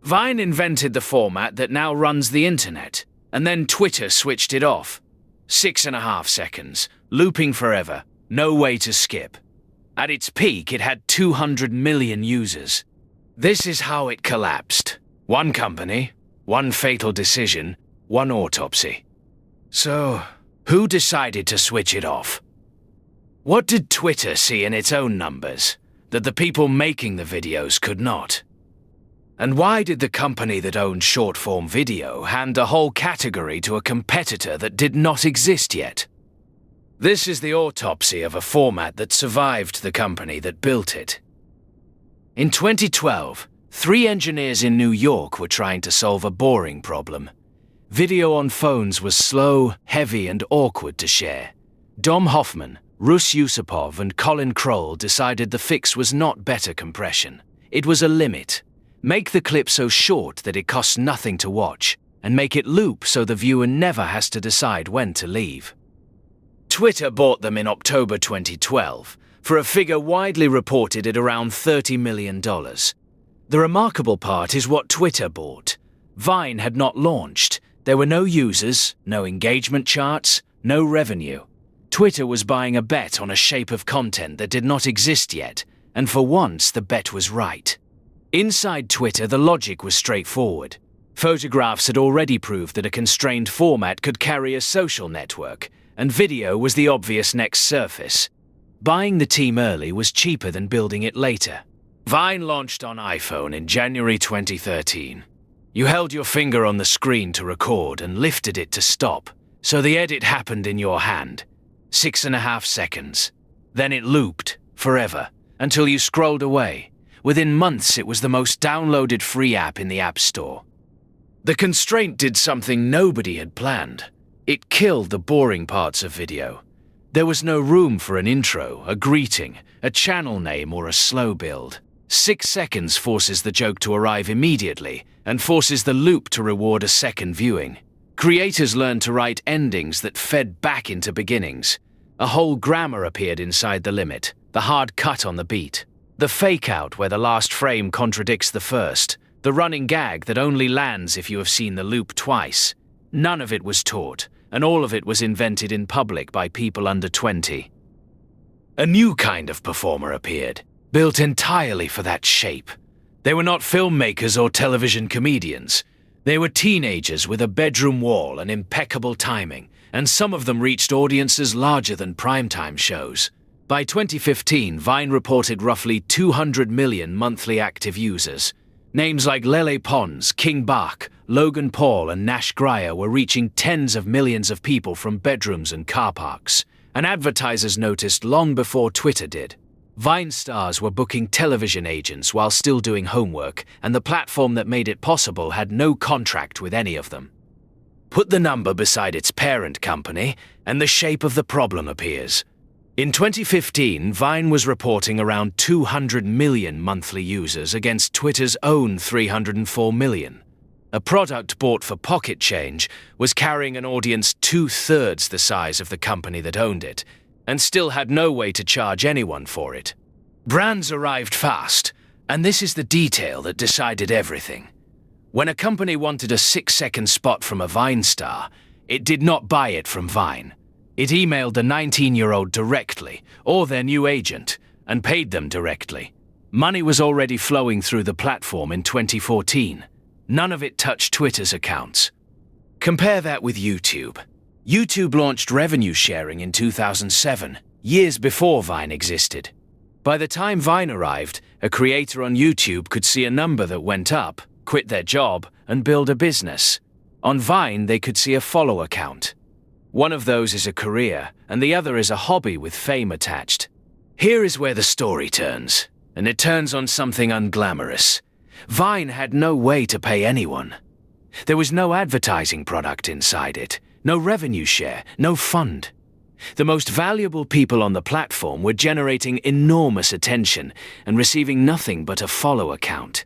Vine invented the format that now runs the internet, and then Twitter switched it off. 6.5 seconds, looping forever, no way to skip. At its peak, it had 200 million users. This is how it collapsed. One company, one fatal decision, one autopsy. So, who decided to switch it off? What did Twitter see in its own numbers that the people making the videos could not? And why did the company that owned short-form video hand a whole category to a competitor that did not exist yet? This is the autopsy of a format that survived the company that built it. In 2012, 3 engineers in New York were trying to solve a boring problem. Video on phones was slow, heavy, and awkward to share. Dom Hoffman, Rus Yusupov, and Colin Kroll decided the fix was not better compression. It was a limit. Make the clip so short that it costs nothing to watch, and make it loop so the viewer never has to decide when to leave. Twitter bought them in October 2012 for a figure widely reported at around $30 million. The remarkable part is what Twitter bought. Vine had not launched. There were no users, no engagement charts, no revenue. Twitter was buying a bet on a shape of content that did not exist yet, and for once the bet was right. Inside Twitter, the logic was straightforward. Photographs had already proved that a constrained format could carry a social network, and video was the obvious next surface. Buying the team early was cheaper than building it later. Vine launched on iPhone in January 2013. You held your finger on the screen to record and lifted it to stop, so the edit happened in your hand. 6.5 seconds. Then it looped, forever, until you scrolled away. Within months, it was the most downloaded free app in the App Store. The constraint did something nobody had planned. It killed the boring parts of video. There was no room for an intro, a greeting, a channel name, or a slow build. 6 seconds forces the joke to arrive immediately and forces the loop to reward a second viewing. Creators learned to write endings that fed back into beginnings. A whole grammar appeared inside the limit, the hard cut on the beat. The fake-out where the last frame contradicts the first, the running gag that only lands if you have seen the loop twice. None of it was taught, and all of it was invented in public by people under 20. A new kind of performer appeared, built entirely for that shape. They were not filmmakers or television comedians. They were teenagers with a bedroom wall and impeccable timing, and some of them reached audiences larger than primetime shows. By 2015, Vine reported roughly 200 million monthly active users. Names like Lele Pons, King Bach, Logan Paul, and Nash Grier were reaching tens of millions of people from bedrooms and car parks. And advertisers noticed long before Twitter did. Vine stars were booking television agents while still doing homework, and the platform that made it possible had no contract with any of them. Put the number beside its parent company, and the shape of the problem appears. In 2015, Vine was reporting around 200 million monthly users against Twitter's own 304 million. A product bought for pocket change was carrying an audience 2/3 the size of the company that owned it, and still had no way to charge anyone for it. Brands arrived fast, and this is the detail that decided everything. When a company wanted a 6-second spot from a Vine star, it did not buy it from Vine. It emailed the 19-year-old directly, or their new agent, and paid them directly. Money was already flowing through the platform in 2014. None of it touched Twitter's accounts. Compare that with YouTube. YouTube launched revenue sharing in 2007, years before Vine existed. By the time Vine arrived, a creator on YouTube could see a number that went up, quit their job, and build a business. On Vine, they could see a follower count. One of those is a career, and the other is a hobby with fame attached. Here is where the story turns, and it turns on something unglamorous. Vine had no way to pay anyone. There was no advertising product inside it, no revenue share, no fund. The most valuable people on the platform were generating enormous attention and receiving nothing but a follower count.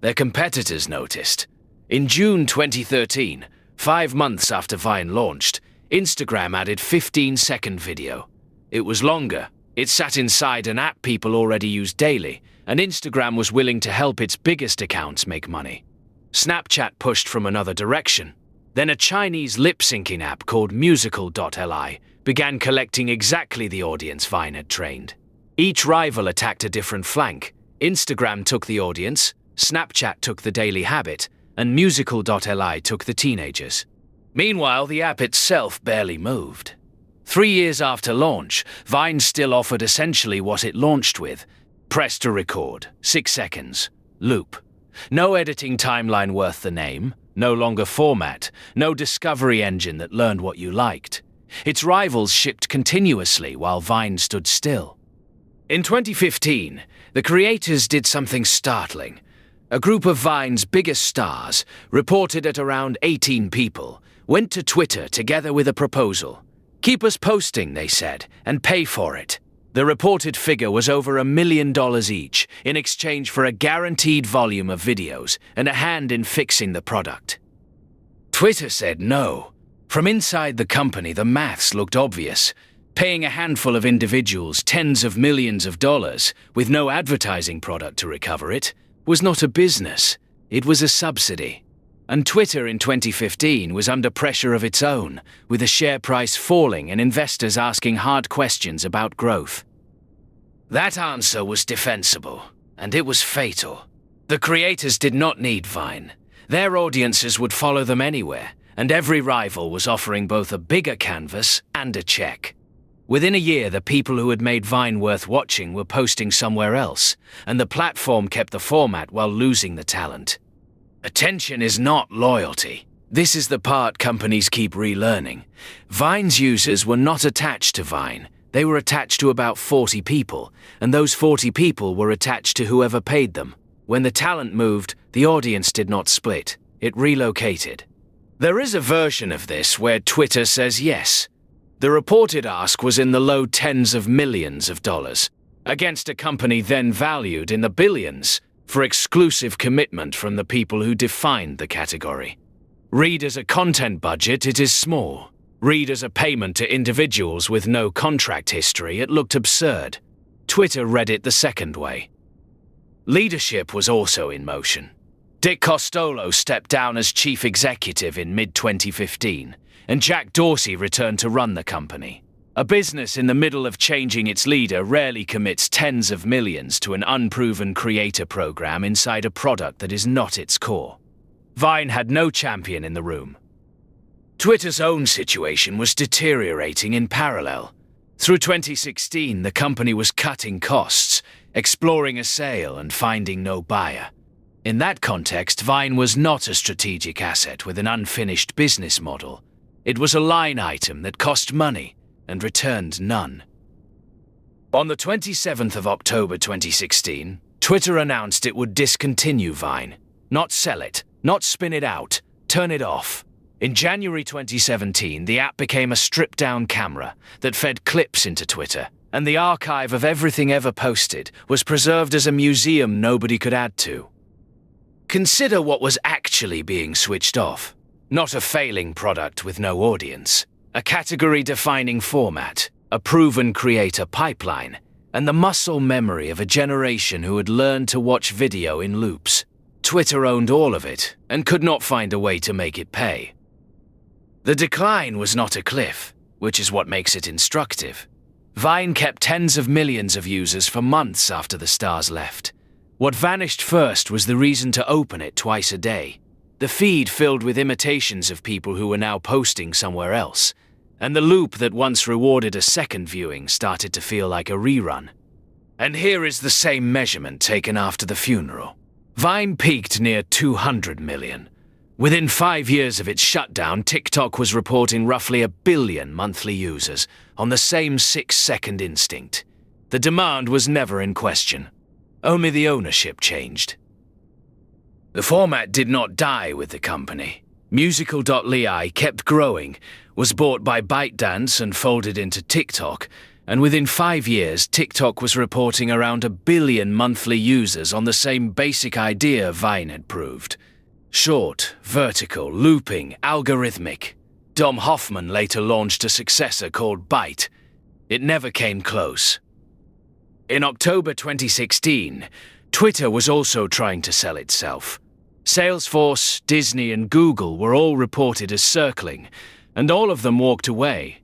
Their competitors noticed. In June 2013, 5 months after Vine launched, Instagram added 15-second video. It was longer. It sat inside an app people already used daily, and Instagram was willing to help its biggest accounts make money. Snapchat pushed from another direction. Then a Chinese lip-syncing app called musical.li began collecting exactly the audience Vine had trained. Each rival attacked a different flank. Instagram took the audience, Snapchat took the daily habit, and musical.li took the teenagers. Meanwhile, the app itself barely moved. 3 years after launch, Vine still offered essentially what it launched with: press to record, 6 seconds, loop. No editing timeline worth the name, no longer format, no discovery engine that learned what you liked. Its rivals shipped continuously while Vine stood still. In 2015, the creators did something startling. A group of Vine's biggest stars, reported at around 18 people, went to Twitter together with a proposal. "Keep us posting," they said, "and pay for it." The reported figure was over $1 million each, in exchange for a guaranteed volume of videos and a hand in fixing the product. Twitter said no. From inside the company, the maths looked obvious. Paying a handful of individuals tens of millions of dollars with no advertising product to recover it was not a business, it was a subsidy. And Twitter in 2015 was under pressure of its own, with the share price falling and investors asking hard questions about growth. That answer was defensible, and it was fatal. The creators did not need Vine. Their audiences would follow them anywhere, and every rival was offering both a bigger canvas and a check. Within a year, the people who had made Vine worth watching were posting somewhere else, and the platform kept the format while losing the talent. Attention is not loyalty. This is the part companies keep relearning. Vine's users were not attached to Vine. They were attached to about 40 people, and those 40 people were attached to whoever paid them. When the talent moved, the audience did not split. It relocated. There is a version of this where Twitter says yes. The reported ask was in the low tens of millions of dollars, against a company then valued in the billions, for exclusive commitment from the people who defined the category. Read as a content budget, it is small. Read as a payment to individuals with no contract history, it looked absurd. Twitter read it the second way. Leadership was also in motion. Dick Costolo stepped down as chief executive in mid-2015, and Jack Dorsey returned to run the company. A business in the middle of changing its leader rarely commits tens of millions to an unproven creator program inside a product that is not its core. Vine had no champion in the room. Twitter's own situation was deteriorating in parallel. Through 2016, the company was cutting costs, exploring a sale and finding no buyer. In that context, Vine was not a strategic asset with an unfinished business model. It was a line item that cost money and returned none. On the 27th of October 2016, Twitter announced it would discontinue Vine. Not sell it, not spin it out, turn it off. In January 2017, the app became a stripped-down camera that fed clips into Twitter, and the archive of everything ever posted was preserved as a museum nobody could add to. Consider what was actually being switched off. Not a failing product with no audience, a category-defining format, a proven creator pipeline, and the muscle memory of a generation who had learned to watch video in loops. Twitter owned all of it and could not find a way to make it pay. The decline was not a cliff, which is what makes it instructive. Vine kept tens of millions of users for months after the stars left. What vanished first was the reason to open it twice a day. The feed filled with imitations of people who were now posting somewhere else, and the loop that once rewarded a second viewing started to feel like a rerun. And here is the same measurement taken after the funeral. Vine peaked near 200 million. Within 5 years of its shutdown, TikTok was reporting roughly 1 billion monthly users on the same 6-second instinct. The demand was never in question. Only the ownership changed. The format did not die with the company. Musical.li kept growing, was bought by ByteDance and folded into TikTok, and within 5 years, TikTok was reporting around 1 billion monthly users on the same basic idea Vine had proved. Short, vertical, looping, algorithmic. Dom Hoffman later launched a successor called Byte. It never came close. In October 2016, Twitter was also trying to sell itself. Salesforce, Disney, and Google were all reported as circling, and all of them walked away.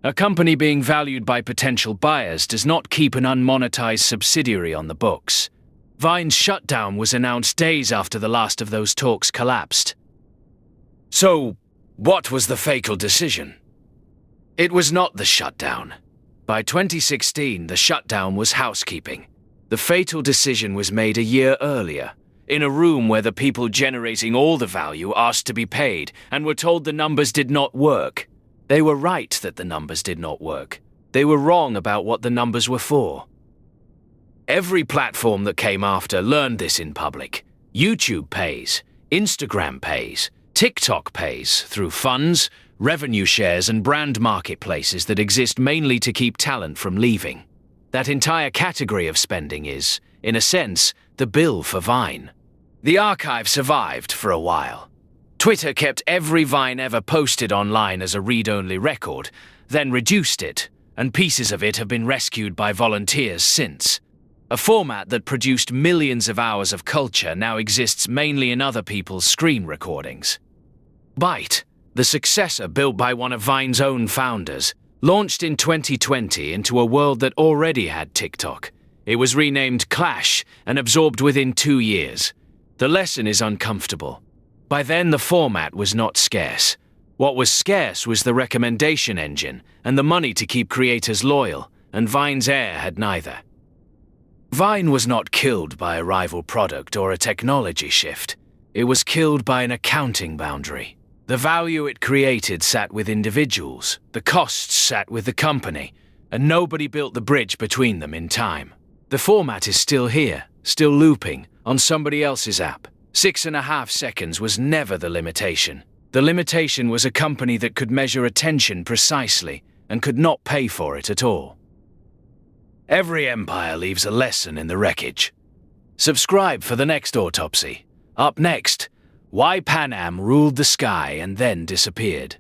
A company being valued by potential buyers does not keep an unmonetized subsidiary on the books. Vine's shutdown was announced days after the last of those talks collapsed. So, what was the fatal decision? It was not the shutdown. By 2016, the shutdown was housekeeping. The fatal decision was made a year earlier, in a room where the people generating all the value asked to be paid and were told the numbers did not work. They were right that the numbers did not work. They were wrong about what the numbers were for. Every platform that came after learned this in public. YouTube pays, Instagram pays, TikTok pays through funds, revenue shares, and brand marketplaces that exist mainly to keep talent from leaving. That entire category of spending is, in a sense, the bill for Vine. The archive survived for a while. Twitter kept every Vine ever posted online as a read-only record, then reduced it, and pieces of it have been rescued by volunteers since. A format that produced millions of hours of culture now exists mainly in other people's screen recordings. Byte, the successor built by one of Vine's own founders, launched in 2020 into a world that already had TikTok. It was renamed Clash and absorbed within 2 years. The lesson is uncomfortable. By then, the format was not scarce. What was scarce was the recommendation engine and the money to keep creators loyal, and Vine's heir had neither. Vine was not killed by a rival product or a technology shift. It was killed by an accounting boundary. The value it created sat with individuals, the costs sat with the company, and nobody built the bridge between them in time. The format is still here, still looping, on somebody else's app. 6.5 seconds was never the limitation. The limitation was a company that could measure attention precisely and could not pay for it at all. Every empire leaves a lesson in the wreckage. Subscribe for the next autopsy. Up next, why Pan Am ruled the sky and then disappeared.